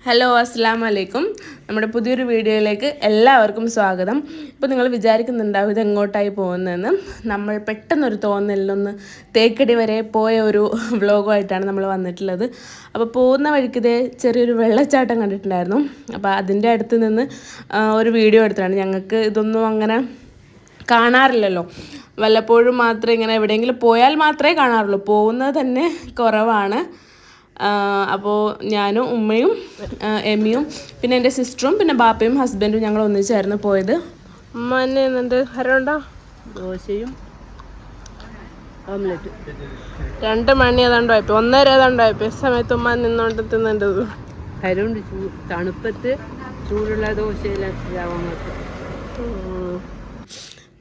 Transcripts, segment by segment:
Hello അസ്സലാമു അലൈക്കും. നമ്മുടെ പുതിയൊരു വീഡിയോയിലേക്ക് എല്ലാവർക്കും സ്വാഗതം. ഇപ്പോൾ നിങ്ങൾ വിചാരിക്കുന്നുണ്ടാവും ഇത് എങ്ങോട്ടായി പോകുന്നതെന്ന്. നമ്മൾ പെട്ടെന്നൊരു തോന്നലിനൊന്ന് തേക്കടി വരെ പോയ ഒരു വ്ളോഗുമായിട്ടാണ് നമ്മൾ വന്നിട്ടുള്ളത്. അപ്പോൾ പോകുന്ന വഴിക്ക് ഇതേ ചെറിയൊരു വെള്ളച്ചാട്ടം കണ്ടിട്ടുണ്ടായിരുന്നു. അപ്പോൾ അതിൻ്റെ അടുത്ത് നിന്ന് ഒരു വീഡിയോ എടുത്തതാണ്. ഞങ്ങൾക്ക് ഇതൊന്നും അങ്ങനെ കാണാറില്ലല്ലോ, വല്ലപ്പോഴും മാത്രമേ ഇങ്ങനെ എവിടെയെങ്കിലും പോയാൽ മാത്രമേ കാണാറുള്ളൂ, പോകുന്നത് തന്നെ കുറവാണ്. അപ്പോൾ ഞാനും ഉമ്മയും എമ്മിയും പിന്നെ എൻ്റെ സിസ്റ്ററും പിന്നെ ബാപ്പയും ഹസ്ബൻഡും ഞങ്ങൾ ഒന്നിച്ചായിരുന്നു പോയത്. ഉമ്മ തന്നെ എന്നിട്ട് ഹരമുണ്ടോ? ദോശയും ഓംലെറ്റ് 2 മണി ഏതാണ്ടായിപ്പോ 1:30 ഏതാണ്ടായിപ്പോ സമയത്ത് ഉമ്മ നിന്നോണ്ട് തിന്നേണ്ടത്. ഹരമുണ്ട്. തണുപ്പത്ത് ചൂടുള്ള ദോശയിലാവാൻ മാത്രം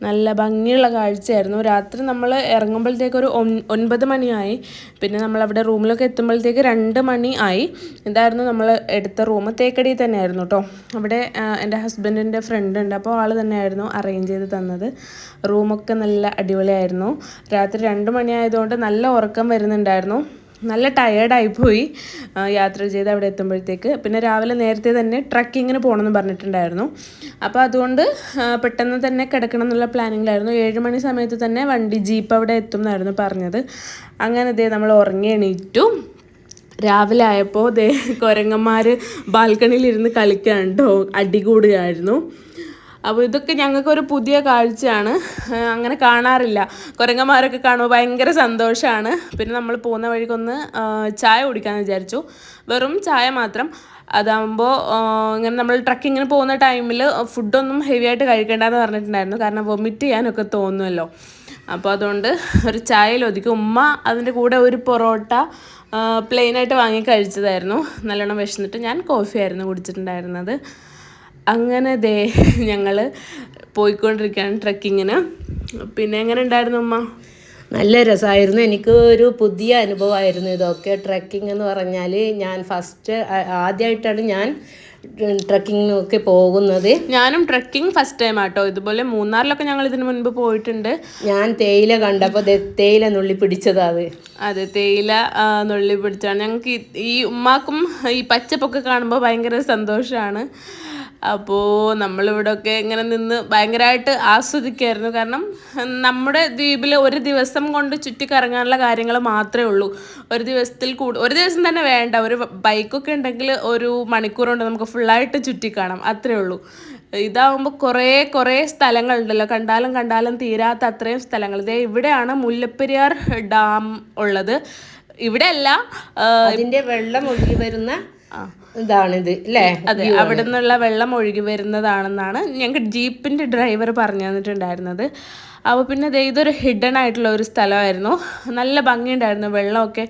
നല്ല ഭംഗിയുള്ള കാഴ്ചയായിരുന്നു. രാത്രി നമ്മൾ ഇറങ്ങുമ്പോഴത്തേക്ക് ഒരു 9 മണിയായി. പിന്നെ നമ്മളവിടെ റൂമിലൊക്കെ എത്തുമ്പോഴത്തേക്ക് 2 മണി ആയി. ഇതായിരുന്നു നമ്മൾ എടുത്ത റൂം. തേക്കടി തന്നെയായിരുന്നു കേട്ടോ. അവിടെ എൻ്റെ ഹസ്ബൻഡിൻ്റെ ഫ്രണ്ട് ഉണ്ട്, അപ്പോൾ ആൾ തന്നെയായിരുന്നു അറേഞ്ച് ചെയ്ത് തന്നത്. റൂമൊക്കെ നല്ല അടിപൊളിയായിരുന്നു. രാത്രി 2 മണി ആയതുകൊണ്ട് നല്ല ഉറക്കം വരുന്നുണ്ടായിരുന്നു. നല്ല ടയേർഡായിപ്പോയി യാത്ര ചെയ്ത് അവിടെ എത്തുമ്പോഴത്തേക്ക്. പിന്നെ രാവിലെ നേരത്തെ തന്നെ ട്രക്കിങ്ങിന് പോകണമെന്ന് പറഞ്ഞിട്ടുണ്ടായിരുന്നു. അപ്പോൾ അതുകൊണ്ട് പെട്ടെന്ന് തന്നെ കിടക്കണം എന്നുള്ള പ്ലാനിങ്ങിലായിരുന്നു. 7 മണി സമയത്ത് തന്നെ ജീപ്പ് അവിടെ എത്തും എന്നായിരുന്നു പറഞ്ഞത്. അങ്ങനെ നമ്മൾ ഉറങ്ങി എണീറ്റു. രാവിലെ ആയപ്പോൾ കുരങ്ങന്മാർ ബാൽക്കണിയിലിരുന്ന് കളിക്കാൻ കേട്ടോ, അടികൂടുകയായിരുന്നു. അപ്പോൾ ഇതൊക്കെ ഞങ്ങൾക്കൊരു പുതിയ കാഴ്ചയാണ്, അങ്ങനെ കാണാറില്ല. കുരങ്ങന്മാരൊക്കെ കാണുമ്പോൾ ഭയങ്കര സന്തോഷമാണ്. പിന്നെ നമ്മൾ പോകുന്ന വഴിക്കൊന്ന് ചായ കുടിക്കാമെന്ന് വിചാരിച്ചു. വെറും ചായ മാത്രം. അതാകുമ്പോൾ ഇങ്ങനെ നമ്മൾ ട്രക്കിങ്ങിന് പോകുന്ന ടൈമിൽ ഫുഡൊന്നും ഹെവി ആയിട്ട് കഴിക്കേണ്ടെന്ന് പറഞ്ഞിട്ടുണ്ടായിരുന്നു, കാരണം വൊമിറ്റ് ചെയ്യാനൊക്കെ തോന്നുമല്ലോ. അപ്പോൾ അതുകൊണ്ട് ഒരു ചായയിൽ ഒതുക്കി. ഉമ്മ അതിൻ്റെ കൂടെ ഒരു പൊറോട്ട പ്ലെയിനായിട്ട് വാങ്ങി കഴിച്ചതായിരുന്നു. നല്ലോണം വിശന്നിട്ട് ഞാൻ കോഫിയായിരുന്നു കുടിച്ചിട്ടുണ്ടായിരുന്നത്. അങ്ങനെ ഞങ്ങൾ പോയിക്കൊണ്ടിരിക്കുകയാണ് ട്രക്കിങ്ങിന്. പിന്നെ എങ്ങനെ ഉണ്ടായിരുന്നു ഉമ്മ? നല്ല രസമായിരുന്നു. എനിക്ക് ഒരു പുതിയ അനുഭവമായിരുന്നു ഇതൊക്കെ. ട്രക്കിംഗ് എന്ന് പറഞ്ഞാൽ ഞാൻ ആദ്യമായിട്ടാണ് ഞാൻ ട്രക്കിങ്ങിനൊക്കെ പോകുന്നത്. ഞാനും ട്രക്കിംഗ് ഫസ്റ്റ് ടൈം ആട്ടോ. ഇതുപോലെ മൂന്നാറിലൊക്കെ ഞങ്ങൾ ഇതിന് മുൻപ് പോയിട്ടുണ്ട്. ഞാൻ തേയില കണ്ടപ്പോൾ തേയില നുള്ളി പിടിച്ചതാണ്. അതെ, തേയില നുള്ളി പിടിച്ചാണ്. ഞങ്ങൾക്ക് ഈ ഉമ്മാക്കും ഈ പച്ചപ്പൊക്കെ കാണുമ്പോൾ ഭയങ്കര സന്തോഷമാണ്. അപ്പോൾ നമ്മളിവിടെയൊക്കെ ഇങ്ങനെ നിന്ന് ഭയങ്കരമായിട്ട് ആസ്വദിക്കുമായിരുന്നു. കാരണം നമ്മുടെ ദ്വീപിൽ ഒരു ദിവസം കൊണ്ട് ചുറ്റിക്കറങ്ങാനുള്ള കാര്യങ്ങൾ മാത്രമേ ഉള്ളൂ. ഒരു ദിവസം തന്നെ വേണ്ട. ഒരു ബൈക്കൊക്കെ ഉണ്ടെങ്കിൽ 1 മണിക്കൂർ കൊണ്ട് നമുക്ക് ഫുള്ളായിട്ട് ചുറ്റിക്കാണാം, അത്രേ ഉള്ളൂ. ഇതാവുമ്പോൾ കുറേ സ്ഥലങ്ങളുണ്ടല്ലോ, കണ്ടാലും തീരാത്ത അത്രയും സ്ഥലങ്ങൾ. ഇവിടെയാണ് മുല്ലപ്പെരിയാർ ഡാം ഉള്ളത്. ഇവിടെയല്ല, അതിൻ്റെ വെള്ളം ഒഴുകി വരുന്ന ഇതാണിത് അല്ലേ? അതെ, അവിടെ നിന്നുള്ള വെള്ളം ഒഴുകി വരുന്നതാണെന്നാണ് ഞങ്ങൾക്ക് ജീപ്പിൻ്റെ ഡ്രൈവർ പറഞ്ഞു തന്നിട്ടുണ്ടായിരുന്നത്. അപ്പോൾ പിന്നെ ഇതൊരു ഹിഡൻ ആയിട്ടുള്ള ഒരു സ്ഥലമായിരുന്നു. നല്ല ഭംഗിയുണ്ടായിരുന്നു. വെള്ളമൊക്കെ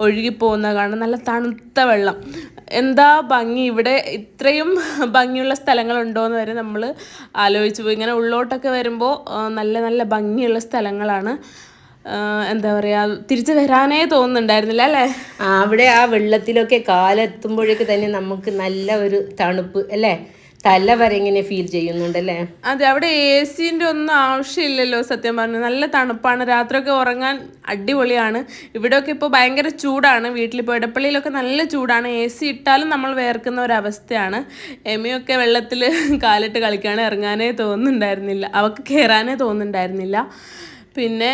ഒഴുകിപ്പോകുന്നത് കാണാൻ, നല്ല തണുത്ത വെള്ളം. എന്താ ഭംഗി! ഇവിടെ ഇത്രയും ഭംഗിയുള്ള സ്ഥലങ്ങളുണ്ടോയെന്ന് വരെ നമ്മൾ ആലോചിച്ചു പോയി. ഇങ്ങനെ ഉള്ളോട്ടൊക്കെ വരുമ്പോൾ നല്ല ഭംഗിയുള്ള സ്ഥലങ്ങളാണ്. എന്താ പറയുക, തിരിച്ച് വരാനേ തോന്നുന്നുണ്ടായിരുന്നില്ല അല്ലേ? അവിടെ ആ വെള്ളത്തിലൊക്കെ കാലെത്തുമ്പോഴേക്ക് തന്നെ നമുക്ക് നല്ല ഒരു തണുപ്പ് അല്ലേ, തല വരെ ഇങ്ങനെ ഫീൽ ചെയ്യുന്നുണ്ടല്ലേ? അതെ, അവിടെ AC-ൻ്റെ ഒന്നും ആവശ്യമില്ലല്ലോ സത്യം പറഞ്ഞു. നല്ല തണുപ്പാണ്. രാത്രിയൊക്കെ ഉറങ്ങാൻ അടിപൊളിയാണ്. ഇവിടെയൊക്കെ ഇപ്പോൾ ഭയങ്കര ചൂടാണ്. വീട്ടിലിപ്പോൾ ഇടപ്പള്ളിയിലൊക്കെ നല്ല ചൂടാണ്. AC ഇട്ടാലും നമ്മൾ വേർക്കുന്ന ഒരവസ്ഥയാണ്. എമിയൊക്കെ വെള്ളത്തിൽ കാലിട്ട് കളിക്കുകയാണ്. ഇറങ്ങാനേ തോന്നുന്നുണ്ടായിരുന്നില്ല, അവൾക്ക് കയറാനേ തോന്നുന്നുണ്ടായിരുന്നില്ല. പിന്നെ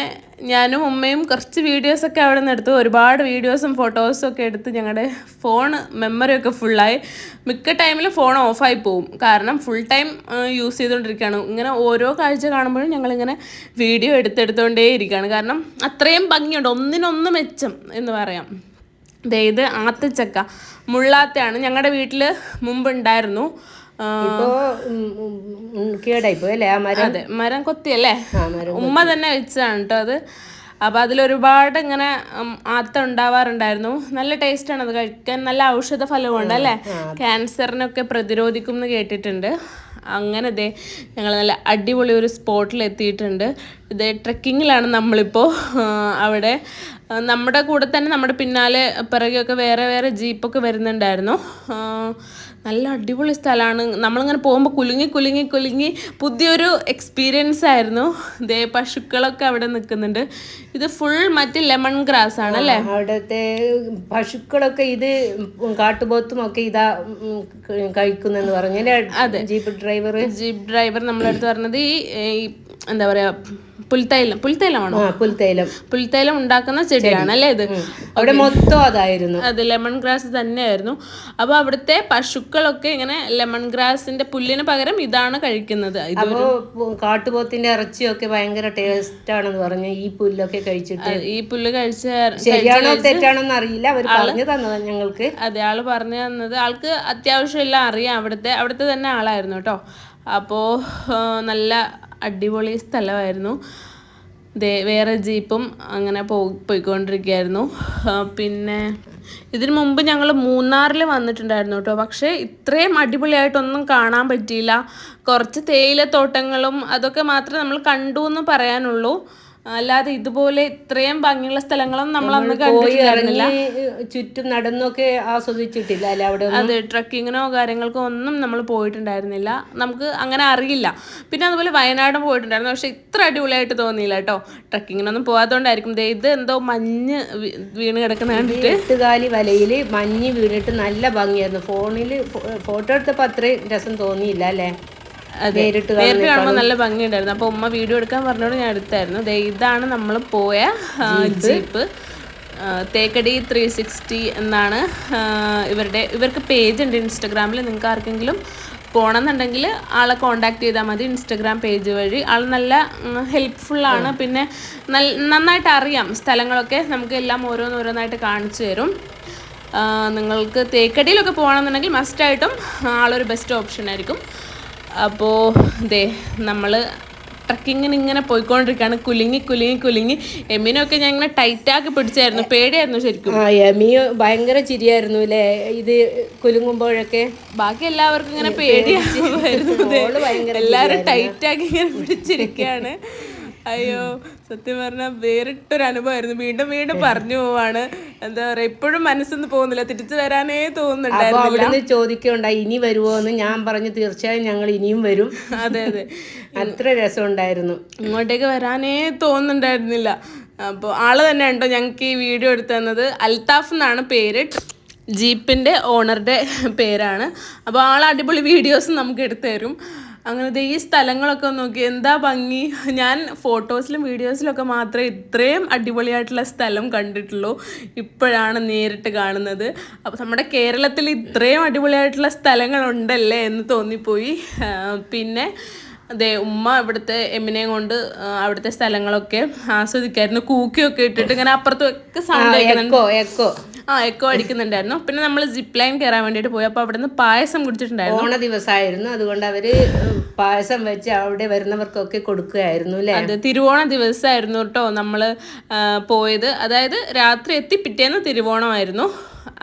ഞാനും ഉമ്മയും കുറച്ച് വീഡിയോസൊക്കെ അവിടെ നിന്ന് എടുത്തു. ഒരുപാട് വീഡിയോസും ഫോട്ടോസും ഒക്കെ എടുത്ത് ഞങ്ങളുടെ മെമ്മറിയൊക്കെ ഫുള്ളായി. മിക്ക ടൈമിൽ ഫോൺ ഓഫായി പോവും, കാരണം ഫുൾ ടൈം യൂസ് ചെയ്തുകൊണ്ടിരിക്കുകയാണ്. ഇങ്ങനെ ഓരോ കാഴ്ച കാണുമ്പോഴും ഞങ്ങളിങ്ങനെ വീഡിയോ എടുത്തുകൊണ്ടേ ഇരിക്കുകയാണ്. കാരണം അത്രയും ഭംഗിയുണ്ട്, ഒന്നിനൊന്ന് മെച്ചം എന്ന് പറയാം. ഇത് ആത്തച്ചക്ക മുള്ളാത്തയാണ്. ഞങ്ങളുടെ വീട്ടിൽ മുമ്പുണ്ടായിരുന്നു. അതെ, മരം കൊത്തിയല്ലേ, ഉമ്മ തന്നെ വെച്ചതാണ് കേട്ടോ അത്. അപ്പോൾ അതിലൊരുപാട് ഇങ്ങനെ ആത്ത ഉണ്ടാവാറുണ്ടായിരുന്നു. നല്ല ടേസ്റ്റാണ് അത് കഴിക്കാൻ. നല്ല ഔഷധ ഫലമുണ്ട് അല്ലേ, ക്യാൻസറിനൊക്കെ പ്രതിരോധിക്കും എന്ന് കേട്ടിട്ടുണ്ട്. അങ്ങനെ ഞങ്ങൾ നല്ല അടിപൊളി ഒരു സ്പോട്ടിൽ എത്തിയിട്ടുണ്ട്. ട്രക്കിങ്ങിലാണ് നമ്മളിപ്പോൾ. അവിടെ നമ്മുടെ കൂടെ തന്നെ നമ്മുടെ പിന്നാലെ പിറകെയൊക്കെ വേറെ വേറെ ജീപ്പൊക്കെ വരുന്നുണ്ടായിരുന്നു. നല്ല അടിപൊളി സ്ഥലമാണ്. നമ്മളിങ്ങനെ പോകുമ്പോൾ കുലുങ്ങി പുതിയൊരു എക്സ്പീരിയൻസ് ആയിരുന്നു. ദേ പശുക്കളൊക്കെ അവിടെ നിൽക്കുന്നുണ്ട്. ഇത് ഫുൾ മറ്റേ ലെമൺ ഗ്രാസ് ആണ് അല്ലേ? അവിടുത്തെ പശുക്കളൊക്കെ ഇത് കാട്ടുപോത്തും ഒക്കെ ഇതാ കഴിക്കുന്നെന്ന് പറഞ്ഞാൽ ജീപ്പ് ഡ്രൈവർ നമ്മളടുത്ത് പറഞ്ഞത് ഈ എന്താ പറയാ പുൽത്തൈലമാണോ? പുൽത്തൈലം ഉണ്ടാക്കുന്ന ചെടിയാണ് അല്ലേ ഇത്? അവിടെ മൊത്തം അതായിരുന്നു. അത് ലെമൺ ഗ്രാസ് തന്നെയായിരുന്നു. അപ്പോൾ അവിടുത്തെ പശുക്കളൊക്കെ ഇങ്ങനെ ലെമൺ ഗ്രാസിന്റെ പുല്ലിന് പകരം ഇതാണ് കഴിക്കുന്നത്. അപ്പോൾ കാട്ടുപോത്തിന്റെ ഇറച്ചിയൊക്കെ ഭയങ്കര ടേസ്റ്റ് ആണെന്ന് പറഞ്ഞു. ഈ പുല്ലൊക്കെ കഴിച്ചിട്ട് ഈ പുല്ല് കഴിച്ച ശരിയാണോ തെറ്റാണോന്ന് അറിയില്ല, അവർ പറഞ്ഞു തന്നതാണ് ഞങ്ങൾക്ക്. അതെ, ആള് പറഞ്ഞു തന്നത്. ആൾക്ക് അത്യാവശ്യം എല്ലാം അറിയാം. അവിടുത്തെ തന്നെ ആളായിരുന്നു കേട്ടോ. അപ്പോൾ നല്ല അടിപൊളി സ്ഥലമായിരുന്നു. വേറെ ജീപ്പും അങ്ങനെ പോയിക്കൊണ്ടിരിക്കുകയായിരുന്നു. പിന്നെ ഇതിനു മുമ്പ് ഞങ്ങൾ മൂന്നാറിൽ വന്നിട്ടുണ്ടായിരുന്നു കേട്ടോ. പക്ഷേ ഇത്രയും അടിപൊളിയായിട്ടൊന്നും കാണാൻ പറ്റിയില്ല. കുറച്ച് തേയിലത്തോട്ടങ്ങളും അതൊക്കെ മാത്രമേ നമ്മൾ കണ്ടു എന്ന് പറയാനുള്ളൂ. അല്ലാതെ ഇതുപോലെ ഇത്രയും ഭംഗിയുള്ള സ്ഥലങ്ങളൊന്നും നമ്മൾ അന്ന് കണ്ടിട്ടില്ല. ചുറ്റും നടന്നൊക്കെ ആസ്വദിച്ചിട്ടില്ല അല്ലെ അവിടെ? അതെ, ട്രക്കിങ്ങിനോ കാര്യങ്ങൾക്കോ ഒന്നും നമ്മൾ പോയിട്ടുണ്ടായിരുന്നില്ല. നമുക്ക് അങ്ങനെ അറിയില്ല. പിന്നെ അതുപോലെ വയനാടും പോയിട്ടുണ്ടായിരുന്നു. പക്ഷെ ഇത്ര അടിപൊളിയായിട്ട് തോന്നിയില്ല കേട്ടോ. ട്രക്കിങ്ങിനൊന്നും പോകാത്തതുകൊണ്ടായിരിക്കും. ഇത് എന്തോ മഞ്ഞ് വീണ് കിടക്കുന്ന കണ്ടിട്ട്, എട്ടുകാലി വലയിൽ മഞ്ഞ് വീണിട്ട് നല്ല ഭംഗിയായിരുന്നു. ഫോണിൽ ഫോട്ടോ എടുത്തപ്പോൾ അത്രയും രസം തോന്നിയില്ല അല്ലേ? നേരിട്ട് കാണുമ്പോൾ നല്ല ഭംഗിയുണ്ടായിരുന്നു. അപ്പോൾ ഉമ്മ വീഡിയോ എടുക്കാൻ പറഞ്ഞോട് ഞാൻ എടുത്തായിരുന്നു. ഇതാണ് നമ്മൾ പോയ ജീപ്പ്. തേക്കടി 360 എന്നാണ് ഇവർക്ക് പേജ് ഉണ്ട് ഇൻസ്റ്റഗ്രാമിൽ. നിങ്ങൾക്ക് ആർക്കെങ്കിലും പോകണമെന്നുണ്ടെങ്കിൽ ആളെ കോണ്ടാക്ട് ചെയ്താൽ മതി ഇൻസ്റ്റഗ്രാം പേജ് വഴി. ആൾ നല്ല ഹെൽപ്ഫുള്ളാണ്. പിന്നെ നന്നായിട്ട് അറിയാം സ്ഥലങ്ങളൊക്കെ. നമുക്ക് എല്ലാം ഓരോന്നായിട്ട് കാണിച്ചു തരും. നിങ്ങൾക്ക് തേക്കടിയിലൊക്കെ പോകണമെന്നുണ്ടെങ്കിൽ മസ്റ്റായിട്ടും ആളൊരു ബെസ്റ്റ് ഓപ്ഷൻ ആയിരിക്കും. അപ്പോൾ നമ്മൾ ട്രക്കിങ്ങിന് ഇങ്ങനെ പോയിക്കൊണ്ടിരിക്കുകയാണ്. കുലുങ്ങി എമ്മിനൊക്കെ ഞാൻ ഇങ്ങനെ ടൈറ്റാക്കി പിടിച്ചായിരുന്നു. പേടിയായിരുന്നു ശരിക്കും. എമ്മി ഭയങ്കര ചിരിയായിരുന്നു അല്ലേ ഇത് കുലുങ്ങുമ്പോഴൊക്കെ? ബാക്കി എല്ലാവർക്കും ഇങ്ങനെ പേടിയായിരുന്നു. എല്ലാവരും ടൈറ്റാക്കി ഇങ്ങനെ പിടിച്ചിരിക്കുകയാണ്. അയ്യോ, സത്യം പറഞ്ഞാൽ വേറിട്ടൊരു അനുഭവമായിരുന്നു. വീണ്ടും പറഞ്ഞു പോവാണ്. എന്താ പറയാ, ഇപ്പോഴും മനസ്സൊന്നും പോകുന്നില്ല. തിരിച്ചു വരാനേ തോന്നുന്നുണ്ടായിരുന്നില്ല. ചോദിക്കുണ്ടായി ഇനി വരുമോ എന്ന്. ഞാൻ പറഞ്ഞു തീർച്ചയായും ഞങ്ങൾ ഇനിയും വരും. അതെ, അത്ര രസമുണ്ടായിരുന്നു. ഇങ്ങോട്ടേക്ക് വരാനേ തോന്നുന്നുണ്ടായിരുന്നില്ല. അപ്പോൾ ആള് തന്നെ ഉണ്ടോ ഞങ്ങൾക്ക് ഈ വീഡിയോ എടുത്തു തന്നത്. അൽത്താഫ് എന്നാണ് പേര്. ജീപ്പിൻ്റെ ഓണറുടെ പേരാണ്. അപ്പോൾ ആൾ അടിപൊളി വീഡിയോസ് നമുക്ക് എടുത്തു തരും. അങ്ങനത്തെ ഈ സ്ഥലങ്ങളൊക്കെ നോക്കി എന്താ ഭംഗി. ഞാൻ ഫോട്ടോസിലും വീഡിയോസിലൊക്കെ മാത്രമേ ഇത്രയും അടിപൊളിയായിട്ടുള്ള സ്ഥലം കണ്ടിട്ടുള്ളൂ. ഇപ്പോഴാണ് നേരിട്ട് കാണുന്നത്. അപ്പോൾ നമ്മുടെ കേരളത്തിൽ ഇത്രയും അടിപൊളിയായിട്ടുള്ള സ്ഥലങ്ങളുണ്ടല്ലേ എന്ന് തോന്നിപ്പോയി. പിന്നെ ഉമ്മ ഇവിടുത്തെ എമ്മിനെയും കൊണ്ട് അവിടുത്തെ സ്ഥലങ്ങളൊക്കെ ആസ്വദിക്കായിരുന്നു. കൂക്കിയൊക്കെ ഇട്ടിട്ട് ഇങ്ങനെ അപ്പുറത്തൊക്കെ സൗണ്ട് കേൾക്കുന്നുണ്ട്. എക്കോ അടിക്കുന്നുണ്ടായിരുന്നു. പിന്നെ നമ്മൾ സിപ്പ് ലൈൻ കയറാൻ വേണ്ടിയിട്ട് പോയി. അപ്പോൾ അവിടെ നിന്ന് പായസം കുടിച്ചിട്ടുണ്ടായിരുന്നു. ഓണ ദിവസമായിരുന്നു, അതുകൊണ്ട് അവര് പായസം വെച്ച് അവിടെ വരുന്നവർക്കൊക്കെ കൊടുക്കുകയായിരുന്നു അല്ലേ? അത് തിരുവോണ ദിവസമായിരുന്നു കേട്ടോ നമ്മൾ പോയത്. അതായത് രാത്രി എത്തി പിറ്റേന്ന് തിരുവോണമായിരുന്നു.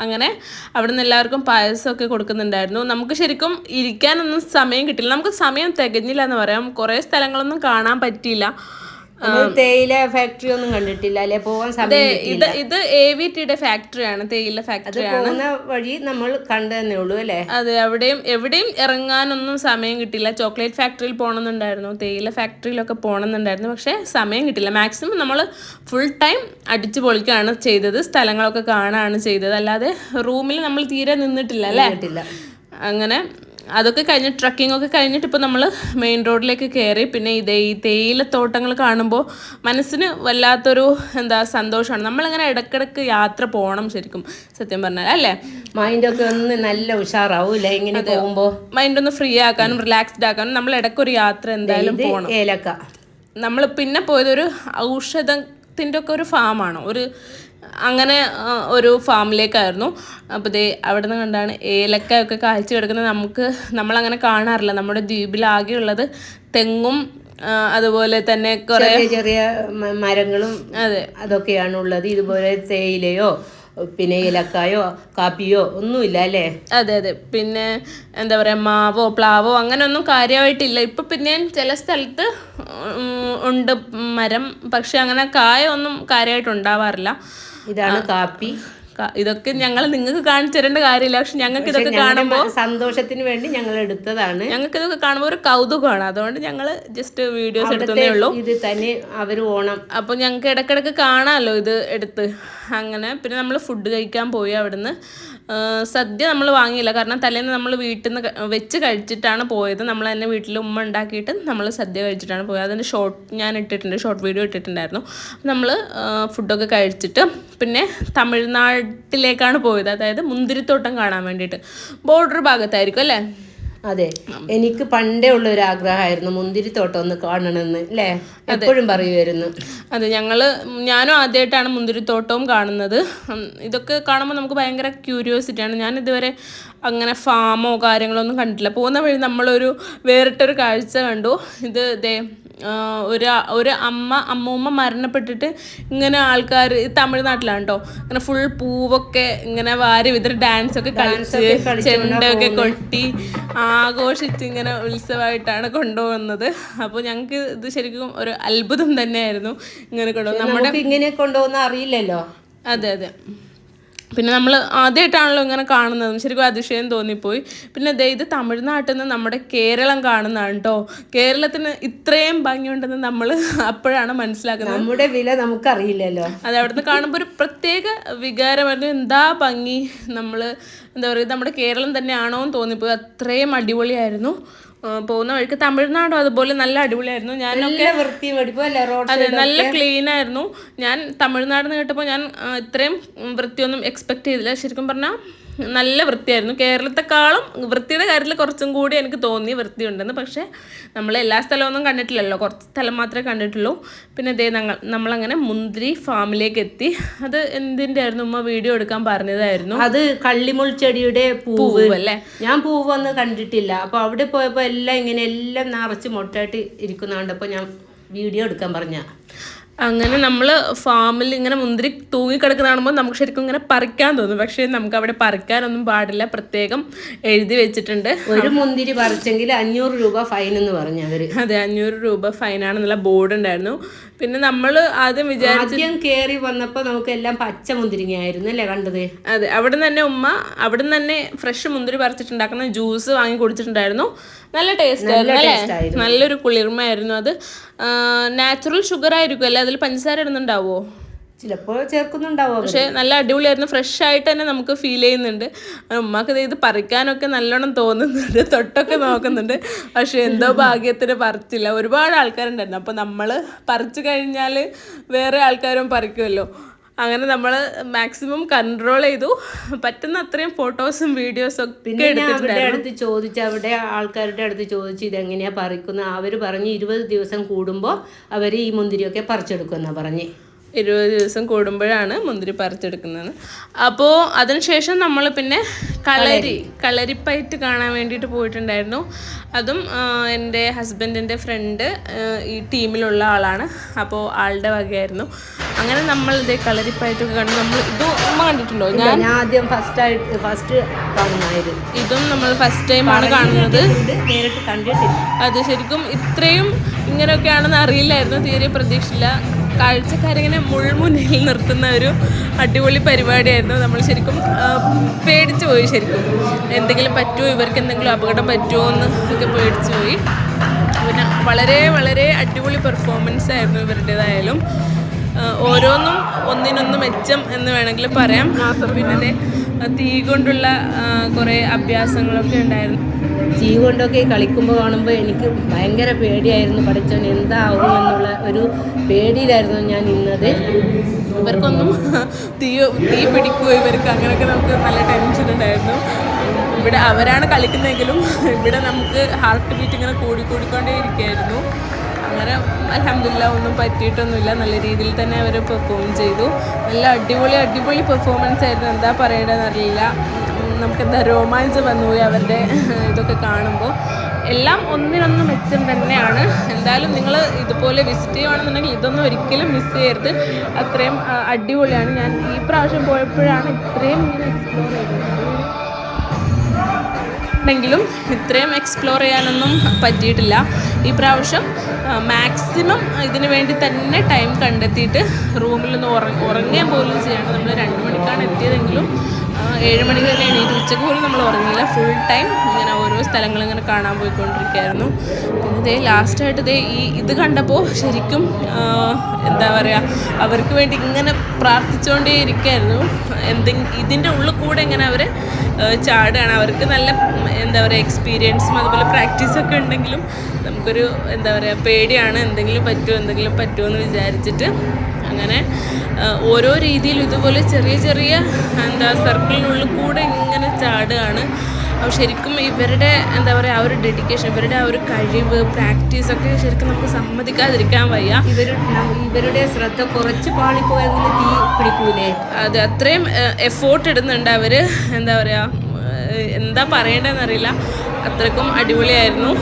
അങ്ങനെ അവിടെ നിന്ന് എല്ലാവർക്കും പായസമൊക്കെ കൊടുക്കുന്നുണ്ടായിരുന്നു. നമുക്ക് ശരിക്കും ഇരിക്കാനൊന്നും സമയം കിട്ടില്ല. നമുക്ക് സമയം തികഞ്ഞില്ല എന്ന് പറയാം. കുറേ സ്ഥലങ്ങളൊന്നും കാണാൻ പറ്റിയില്ല. തേയില ഫാക്ടറി ഒന്നും കണ്ടിട്ടില്ല അല്ലെ? പോകാൻ സമയം. ഇത് AVTയുടെ ഫാക്ടറിയാണ്, തേയില ഫാക്ടറിയാണ്. വഴി നമ്മൾ കണ്ടതന്നെ ഉള്ളൂ അല്ലേ? അതെ, എവിടെയും ഇറങ്ങാനൊന്നും സമയം കിട്ടില്ല. ചോക്ലേറ്റ് ഫാക്ടറിയിൽ പോകണമെന്നുണ്ടായിരുന്നു, തേയില ഫാക്ടറിയിലൊക്കെ പോകണമെന്നുണ്ടായിരുന്നു. പക്ഷെ സമയം കിട്ടില്ല. മാക്സിമം നമ്മൾ ഫുൾ ടൈം അടിച്ചു പൊളിക്കുകയാണ് ചെയ്തത്. സ്ഥലങ്ങളൊക്കെ കാണുകയാണ് ചെയ്തത്. അല്ലാതെ റൂമിൽ നമ്മൾ തീരെ നിന്നിട്ടില്ല അല്ലേ? അങ്ങനെ അതൊക്കെ കഴിഞ്ഞ് ട്രക്കിംഗ് ഒക്കെ കഴിഞ്ഞിട്ട് ഇപ്പോൾ നമ്മൾ മെയിൻ റോഡിലേക്ക് കയറി. പിന്നെ ഈ തേയിലത്തോട്ടങ്ങൾ കാണുമ്പോൾ മനസ്സിന് വല്ലാത്തൊരു സന്തോഷമാണ്. നമ്മളിങ്ങനെ ഇടയ്ക്കിടയ്ക്ക് യാത്ര പോകണം ശരിക്കും സത്യം പറഞ്ഞാൽ അല്ലേ? മൈൻഡൊക്കെ ഒന്ന് നല്ല ഉഷാറാവൂല്ലേ ഇങ്ങനെ പോകുമ്പോൾ? മൈൻഡ് ഒന്ന് ഫ്രീ ആക്കാനും റിലാക്സ്ഡ് ആക്കാനും നമ്മൾ ഇടയ്ക്കൊരു യാത്ര എന്തായാലും പോകണം. ഏലക്ക നമ്മൾ പിന്നെ പോയതൊരു ഔഷധത്തിൻ്റെ ഒക്കെ ഒരു ഫാമാണ്. അങ്ങനെ ഒരു ഫാമിലേക്കായിരുന്നു. അപ്പോൾ അവിടെ നിന്ന് കണ്ടാണ് ഏലക്കായൊക്കെ കാഴ്ച കിടക്കുന്നത്. നമ്മളങ്ങനെ കാണാറില്ല. നമ്മുടെ ദ്വീപിലാകെയുള്ളത് തെങ്ങും അതുപോലെ തന്നെ കുറേ ചെറിയ മരങ്ങളും അതൊക്കെയാണ് ഉള്ളത്. ഇതുപോലെ തേയിലയോ പിന്നെ ഏലക്കായോ കാപ്പിയോ ഒന്നുമില്ല അല്ലേ? അതെ അതെ. പിന്നെ എന്താ പറയുക, മാവോ പ്ലാവോ അങ്ങനെയൊന്നും കാര്യമായിട്ടില്ല. ഇപ്പം പിന്നെ ചില സ്ഥലത്ത് ഉണ്ട് മരം, പക്ഷെ അങ്ങനെ കായ ഒന്നും കാര്യമായിട്ട് ഉണ്ടാവാറില്ല. ഇതാണ് കാപ്പി. ഇതൊക്കെ ഞങ്ങൾ നിങ്ങൾക്ക് കാണിച്ചു തരേണ്ട കാര്യമില്ല, പക്ഷെ ഞങ്ങൾക്ക് ഇതൊക്കെ കാണുമ്പോൾ സന്തോഷത്തിന് വേണ്ടി ഞങ്ങൾ എടുത്തതാണ്. ഞങ്ങൾക്ക് ഇതൊക്കെ കാണുമ്പോൾ ഒരു കൗതുകമാണ്, അതുകൊണ്ട് ഞങ്ങൾ ജസ്റ്റ് വീഡിയോസ് എടുത്തേ ഉള്ളൂ. ഇത് തന്നെ അവർ ഓണം അപ്പോൾ ഞങ്ങൾക്ക് ഇടയ്ക്കിടയ്ക്ക് കാണാമല്ലോ ഇത് എടുത്ത്. അങ്ങനെ പിന്നെ നമ്മൾ ഫുഡ് കഴിക്കാൻ പോയി. അവിടുന്ന് സദ്യ നമ്മൾ വാങ്ങിയില്ല, കാരണം തലേന്ന് നമ്മൾ വീട്ടിൽ നിന്ന് വെച്ച് കഴിച്ചിട്ടാണ് പോയത്. നമ്മൾ തന്നെ വീട്ടിൽ ഉമ്മ ഉണ്ടാക്കിയിട്ട് നമ്മൾ സദ്യ കഴിച്ചിട്ടാണ് പോയത്. അതിൻ്റെ ഷോർട്ട് ഞാൻ ഇട്ടിട്ടുണ്ട്, ഷോർട്ട് വീഡിയോ ഇട്ടിട്ടുണ്ടായിരുന്നു. നമ്മൾ ഫുഡൊക്കെ കഴിച്ചിട്ട് പിന്നെ തമിഴ്നാട്ടിലേക്കാണ് പോയത്, അതായത് മുന്തിരിത്തോട്ടം കാണാൻ വേണ്ടിയിട്ട്. ബോർഡർ ഭാഗത്തായിരിക്കും അല്ലേ? അതെ, എനിക്ക് പണ്ടേ ഉള്ള ഒരു ആഗ്രഹമായിരുന്നു മുന്തിരിത്തോട്ടം ഒന്ന് കാണണമെന്ന്, അല്ലേ? എപ്പോഴും പറയുമായിരുന്നു. അതെ, ഞാനും ആദ്യമായിട്ടാണ് മുന്തിരിത്തോട്ടവും കാണുന്നത്. ഇതൊക്കെ കാണുമ്പോൾ നമുക്ക് ഭയങ്കര ക്യൂരിയോസിറ്റിയാണ്. ഞാൻ ഇതുവരെ അങ്ങനെ ഫാമോ കാര്യങ്ങളൊന്നും കണ്ടിട്ടില്ല. പോകുന്ന വഴി നമ്മളൊരു വേറിട്ടൊരു കാഴ്ച കണ്ടു. ഇത് ഒരു അമ്മൂമ്മ മരണപ്പെട്ടിട്ട് ഇങ്ങനെ ആൾക്കാർ, തമിഴ്നാട്ടിലാണ് കേട്ടോ, ഇങ്ങനെ ഫുൾ പൂവൊക്കെ ഇങ്ങനെ വാരി വിതറി ഡാൻസൊക്കെ കളിച്ച് ചെണ്ടൊക്കെ കൊട്ടി ആഘോഷിച്ച് ഇങ്ങനെ ഉത്സവമായിട്ടാണ് കൊണ്ടുപോകുന്നത്. അപ്പോൾ ഞങ്ങൾക്ക് ഇത് ശരിക്കും ഒരു അത്ഭുതം തന്നെയായിരുന്നു ഇങ്ങനെ കൊണ്ടുപോകുന്നത്. ഇങ്ങനെ കൊണ്ടുപോകുന്ന അറിയില്ലല്ലോ. അതെ അതെ. പിന്നെ നമ്മൾ ആദ്യമായിട്ടാണല്ലോ ഇങ്ങനെ കാണുന്നത്, ശരിക്കും അതിശയം തോന്നിപ്പോയി. പിന്നെ ഇത് തമിഴ്നാട്ടിൽ നിന്ന് നമ്മുടെ കേരളം കാണുന്നതാണ് കേട്ടോ. കേരളത്തിന് ഇത്രയും ഭംഗിയുണ്ടെന്ന് നമ്മൾ അപ്പോഴാണ് മനസ്സിലാക്കുന്നത്. നമ്മുടെ വില നമുക്കറിയില്ലല്ലോ. അത് അവിടുന്ന് കാണുമ്പോൾ ഒരു പ്രത്യേക വികാരമായിരുന്നു. എന്താ ഭംഗി, നമ്മൾ എന്താ പറയുക, നമ്മുടെ കേരളം തന്നെയാണോ എന്ന് തോന്നിപ്പോയി. അത്രയും അടിപൊളിയായിരുന്നു. പോകുന്ന വഴിക്ക് തമിഴ്നാടും അതുപോലെ നല്ല അടിപൊളിയായിരുന്നു. ഞാനൊക്കെ അതെ, നല്ല ക്ലീൻ ആയിരുന്നു. ഞാൻ തമിഴ്നാട് നിന്ന് കേട്ടപ്പോൾ ഞാൻ ഇത്രയും വൃത്തിയൊന്നും എക്സ്പെക്ട് ചെയ്തില്ല. ശരിക്കും പറഞ്ഞാൽ നല്ല വൃത്തിയായിരുന്നു. കേരളത്തെക്കാളും വൃത്തിയുടെ കാര്യത്തിൽ കുറച്ചും കൂടി എനിക്ക് തോന്നി വൃത്തിയുണ്ടെന്ന്. പക്ഷേ നമ്മൾ എല്ലാ സ്ഥലമൊന്നും കണ്ടിട്ടില്ലല്ലോ, കുറച്ച് സ്ഥലം മാത്രമേ കണ്ടിട്ടുള്ളൂ. പിന്നെ നമ്മളങ്ങനെ മുന്തിരി ഫാമിലേക്ക് എത്തി. അത് എന്തിൻ്റെ ആയിരുന്നു, ഉമ്മ വീഡിയോ എടുക്കാൻ പറഞ്ഞതായിരുന്നു. അത് കള്ളിമുൾ ചെടിയുടെ പൂവ് അല്ലേ? ഞാൻ പൂവ് ഒന്നും കണ്ടിട്ടില്ല. അപ്പോൾ അവിടെ പോയപ്പോൾ എല്ലാം നിറച്ച് മൊട്ടായിട്ട് ഇരിക്കുന്ന കണ്ടപ്പോൾ ഞാൻ വീഡിയോ എടുക്കാൻ പറഞ്ഞ. അങ്ങനെ നമ്മൾ ഫാമിൽ ഇങ്ങനെ മുന്തിരി തൂങ്ങിക്കിടക്കുന്ന കാണുമ്പോൾ നമുക്ക് ശരിക്കും ഇങ്ങനെ പറിക്കാൻ തോന്നും. പക്ഷേ നമുക്ക് അവിടെ പറിക്കാനൊന്നും പാടില്ല, പ്രത്യേകം എഴുതി വെച്ചിട്ടുണ്ട്. ഒരു മുന്തിരി പറിച്ചെങ്കിൽ 500 രൂപ ഫൈൻ എന്ന് പറഞ്ഞു അവർ. അതെ, 500 രൂപ ഫൈനാണെന്നുള്ള ബോർഡ് ഉണ്ടായിരുന്നു. പിന്നെ നമ്മൾ ആദ്യം കയറി വന്നപ്പോൾ നമുക്ക് എല്ലാം പച്ച മുന്തിരിങ്ങയായിരുന്നു അല്ലേ കണ്ടത്? അതെ, അവിടെ നിന്ന് തന്നെ ഉമ്മ അവിടെ നിന്ന് തന്നെ ഫ്രഷ് മുന്തിരി പറിച്ചിട്ടുണ്ടാക്കുന്ന ജ്യൂസ് വാങ്ങി കുടിച്ചിട്ടുണ്ടായിരുന്നു. നല്ല ടേസ്റ്റ് ആയിരുന്നു അല്ലേ? നല്ലൊരു കുളിർമയായിരുന്നു. അത് നാച്ചുറൽ ഷുഗർ ആയിരിക്കും അല്ലേ? അതിൽ പഞ്ചസാര ഇടുന്നുണ്ടാവോ? ചിലപ്പോൾ ചേർക്കുന്നുണ്ടാവോ. പക്ഷെ നല്ല അടിപൊളിയായിരുന്നു. ഫ്രഷ് ആയിട്ട് തന്നെ നമുക്ക് ഫീൽ ചെയ്യുന്നുണ്ട്. ഉമ്മക്ക് ഇത് പറിക്കാനൊക്കെ നല്ലോണം തോന്നുന്നുണ്ട്, തൊട്ടൊക്കെ നോക്കുന്നുണ്ട്. പക്ഷെ എന്തോ ഭാഗ്യത്തിന് പറിച്ചില്ല. ഒരുപാട് ആൾക്കാരുണ്ടായിരുന്നു. അപ്പോൾ നമ്മൾ പറിച്ചു കഴിഞ്ഞാൽ വേറെ ആൾക്കാരും പറിക്കുമല്ലോ. അങ്ങനെ നമ്മൾ മാക്സിമം കൺട്രോൾ ചെയ്തു. പറ്റുന്ന അത്രയും ഫോട്ടോസും വീഡിയോസും ഒക്കെ എടുത്തിട്ടുണ്ടായിരുന്നു. അവിടെ ആൾക്കാരുടെ അടുത്ത് ചോദിച്ചു ഇതെങ്ങനെയാണ് പറിക്കുന്നത്. അവർ പറഞ്ഞ് 20 ദിവസം കൂടുമ്പോൾ അവർ ഈ മുന്തിരിയൊക്കെ പറിച്ചെടുക്കുമെന്നാണ് പറഞ്ഞ്. 20 ദിവസം കൂടുമ്പോഴാണ് മുന്തിരി പറിച്ചെടുക്കുന്നത്. അപ്പോൾ അതിനുശേഷം നമ്മൾ പിന്നെ കളരിപ്പയറ്റ് കാണാൻ വേണ്ടിയിട്ട് പോയിട്ടുണ്ടായിരുന്നു. അതും എൻ്റെ ഹസ്ബൻഡിൻ്റെ ഫ്രണ്ട് ഈ ടീമിലുള്ള ആളാണ്. അപ്പോൾ ആളുടെ വകയായിരുന്നു. അങ്ങനെ നമ്മൾ ഇതേ കളരിപ്പയറ്റൊക്കെ കണ്ടു. നമ്മൾ ഇത് ഉമ്മ കണ്ടിട്ടുണ്ടോ? ഞാൻ ആദ്യം ഫസ്റ്റ് കാണുന്നതായിരുന്നു. ഇതും നമ്മൾ ഫസ്റ്റ് ടൈമാണ് കാണുന്നത്. നേരിട്ട് കണ്ടിട്ടില്ല. അത് ശരിക്കും ഇത്രയും ഇങ്ങനെയൊക്കെയാണെന്ന് അറിയില്ലായിരുന്നു, തീരെ പ്രതീക്ഷയില്ല. കാഴ്ചക്കാരിങ്ങനെ മുൾമുന്നിൽ നിർത്തുന്ന ഒരു അടിപൊളി പരിപാടിയായിരുന്നു. നമ്മൾ ശരിക്കും പേടിച്ചു പോയി. ശരിക്കും എന്തെങ്കിലും പറ്റുമോ, ഇവർക്ക് എന്തെങ്കിലും അപകടം പറ്റുമോ എന്ന് ഒക്കെ പേടിച്ചു പോയി. പിന്നെ വളരെ വളരെ അടിപൊളി പെർഫോമൻസ് ആയിരുന്നു ഇവരുടേതായാലും. ഓരോന്നും ഒന്നിനൊന്ന് മെച്ചം എന്ന് വേണമെങ്കിൽ പറയാം. പിന്നെ തീ കൊണ്ടുള്ള കുറേ അഭ്യാസങ്ങളൊക്കെ ഉണ്ടായിരുന്നു. തീ കൊണ്ടൊക്കെ കളിക്കുമ്പോൾ കാണുമ്പോൾ എനിക്ക് ഭയങ്കര പേടിയായിരുന്നു. പഠിച്ചവൻ എന്താവും എന്നുള്ള ഒരു പേടിയിലായിരുന്നു ഞാൻ നിന്നത്. ഇവർക്കൊന്നും തീ പിടിക്കുമോ ഇവർക്ക്, അങ്ങനെയൊക്കെ നമുക്ക് നല്ല ടെൻഷൻ ഉണ്ടായിരുന്നു. ഇവിടെ അവരാണ് കളിക്കുന്നതെങ്കിലും ഇവിടെ നമുക്ക് ഹാർട്ട് ബീറ്റ് ഇങ്ങനെ കൂടിക്കൊണ്ടേ ഇരിക്കുകയായിരുന്നു. അങ്ങനെ അൽഹംദുലില്ലാ ഒന്നും പറ്റിയിട്ടൊന്നുമില്ല. നല്ല രീതിയിൽ തന്നെ അവർ പെർഫോം ചെയ്തു. നല്ല അടിപൊളി പെർഫോമൻസ് ആയിരുന്നു. എന്താ പറയേണ്ടതെന്ന് അറിയില്ല. നമുക്കെന്താ രോമാഞ്ചം വന്നുപോയി അവരുടെ ഇതൊക്കെ കാണുമ്പോൾ. എല്ലാം ഒന്നിനൊന്ന് മെച്ചം തന്നെയാണ്. എന്തായാലും നിങ്ങൾ ഇതുപോലെ വിസിറ്റ് ചെയ്യുകയാണെന്നുണ്ടെങ്കിൽ ഇതൊന്നും ഒരിക്കലും മിസ് ചെയ്യരുത്. അത്രയും അടിപൊളിയാണ്. ഞാൻ ഈ പ്രാവശ്യം പോയപ്പോഴാണ് ഇത്രയും ഇങ്ങനെ എക്സ്പ്ലോർ ചെയ്തത്. െങ്കിലും ഇത്രയും എക്സ്പ്ലോർ ചെയ്യാനൊന്നും പറ്റിയിട്ടില്ല. ഈ പ്രാവശ്യം മാക്സിമം ഇതിന് വേണ്ടി തന്നെ ടൈം കണ്ടെത്തിയിട്ട് റൂമിലൊന്ന് ഉറങ്ങുകയും പോലും ചെയ്യാണ്. നമ്മൾ 2 മണിക്കാണ് എത്തിയതെങ്കിലും 7 മണിക്ക് തന്നെ എണീറ്റ് ഉച്ചക്ക് പോലും നമ്മൾ ഉറങ്ങിയില്ല. ഫുൾ ടൈം ഇങ്ങനെ ഓരോ സ്ഥലങ്ങൾ ഇങ്ങനെ കാണാൻ പോയിക്കൊണ്ടിരിക്കുകയായിരുന്നു. പിന്നെ ലാസ്റ്റായിട്ട് ഇത് കണ്ടപ്പോൾ ശരിക്കും എന്താ പറയുക, അവർക്ക് വേണ്ടി ഇങ്ങനെ പ്രാർത്ഥിച്ചുകൊണ്ടേ ഇരിക്കുകയായിരുന്നു. ഇതിൻ്റെ ഉള്ളിൽ കൂടെ ഇങ്ങനെ അവർ ചാടുകയാണ്. അവർക്ക് നല്ല എന്താ പറയുക എക്സ്പീരിയൻസും അതുപോലെ പ്രാക്ടീസൊക്കെ ഉണ്ടെങ്കിലും നമുക്കൊരു എന്താ പറയുക പേടിയാണ്, എന്തെങ്കിലും പറ്റുമോ എന്ന് വിചാരിച്ചിട്ട്. അങ്ങനെ ഓരോ രീതിയിൽ ഇതുപോലെ ചെറിയ ചെറിയ എന്താ സർക്കിളിനുള്ളിൽ കൂടെ ഇങ്ങനെ ചാടുകയാണ്. അപ്പോൾ ശരിക്കും ഇവരുടെ എന്താ പറയുക ആ ഒരു ഡെഡിക്കേഷൻ, ഇവരുടെ ആ ഒരു കഴിവ്, പ്രാക്ടീസൊക്കെ ശരിക്കും നമുക്ക് സമ്മതിക്കാതിരിക്കാൻ വയ്യ. ഇവരുടെ ശ്രദ്ധ കുറച്ച് പാളിപ്പോയെങ്കിൽ തീ പിടിക്കൂലേ. അത് അത്രയും എഫോർട്ട് ഇടുന്നുണ്ട് അവർ. എന്താ പറയുക, എന്താ പറയേണ്ടതെന്നറിയില്ല, അത്രയ്ക്കും അടിപൊളിയായിരുന്നു.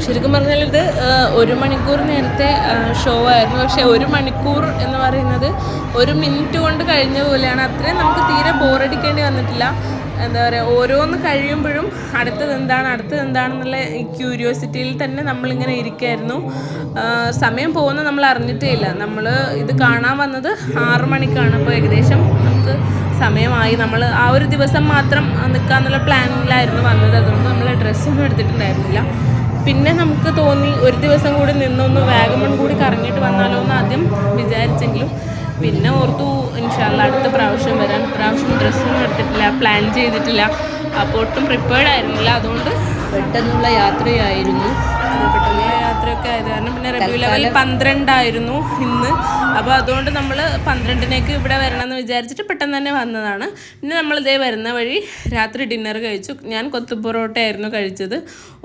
ശരിക്കും പറഞ്ഞാൽ ഇത് 1 മണിക്കൂർ നേരത്തെ ഷോ ആയിരുന്നു. പക്ഷേ 1 മണിക്കൂർ എന്ന് പറയുന്നത് 1 മിനിറ്റ് കൊണ്ട് കഴിഞ്ഞ പോലെയാണ്. അത്രയും നമുക്ക് തീരെ ബോറടിക്കേണ്ടി വന്നിട്ടില്ല. എന്താ പറയുക, ഓരോന്ന് കഴിയുമ്പോഴും അടുത്തത് എന്താണെന്നുള്ള ക്യൂരിയോസിറ്റിയിൽ തന്നെ നമ്മളിങ്ങനെ ഇരിക്കുകയായിരുന്നു. സമയം പോകുന്നത് നമ്മൾ അറിഞ്ഞിട്ടേ ഇല്ല. നമ്മൾ ഇത് കാണാൻ വന്നത് 6 മണിക്കാണ്. അപ്പോൾ ഏകദേശം നമുക്ക് സമയമായി. നമ്മൾ ആ ഒരു ദിവസം മാത്രം നിൽക്കാന്നുള്ള പ്ലാനിലായിരുന്നു വന്നത്. അതുകൊണ്ട് നമ്മൾ ഡ്രസ്സൊന്നും എടുത്തിട്ടുണ്ടായിരുന്നില്ല. പിന്നെ നമുക്ക് തോന്നി ഒരു ദിവസം കൂടി നിന്നൊന്ന് വാഗമൺ കൂടി കറങ്ങിയിട്ട് വന്നാലോ എന്ന് ആദ്യം വിചാരിച്ചെങ്കിലും പിന്നെ ഓർത്തു ഇൻഷാല്ലാ അടുത്ത പ്രാവശ്യം വരാൻ. പ്രാവശ്യം ഡ്രസ്സൊന്നും എടുത്തിട്ടില്ല, പ്ലാൻ ചെയ്തിട്ടില്ല, അപ്പോൾ ഒട്ടും പ്രിപ്പയർഡ് ആയിരുന്നില്ല. അതുകൊണ്ട് പെട്ടെന്നുള്ള യാത്രയായിരുന്നു. പെട്ടെന്നുള്ള യാത്രയൊക്കെ ആയത് കാരണം പിന്നെ റബീഉൽ അവ്വൽ 12 ഇന്ന്. അപ്പോൾ അതുകൊണ്ട് നമ്മൾ 12 ഇവിടെ വരണമെന്ന് വിചാരിച്ചിട്ട് പെട്ടെന്ന് തന്നെ വന്നതാണ്. പിന്നെ നമ്മൾ വരുന്ന വഴി രാത്രി ഡിന്നർ കഴിച്ചു. ഞാൻ കൊത്തു പൊറോട്ട ആയിരുന്നു കഴിച്ചത്,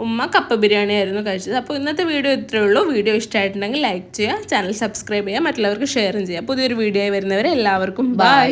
ഉമ്മ കപ്പ ബിരിയാണി ആയിരുന്നു കഴിച്ചത്. അപ്പോൾ ഇന്നത്തെ വീഡിയോ ഇത്രയേ ഉള്ളൂ. വീഡിയോ ഇഷ്ടമായിട്ടുണ്ടെങ്കിൽ ലൈക്ക് ചെയ്യുക, ചാനൽ സബ്സ്ക്രൈബ് ചെയ്യുക, മറ്റുള്ളവർക്ക് ഷെയറും ചെയ്യുക. പുതിയൊരു വീഡിയോ ആയി വരുന്നവരെ എല്ലാവർക്കും ബൈ.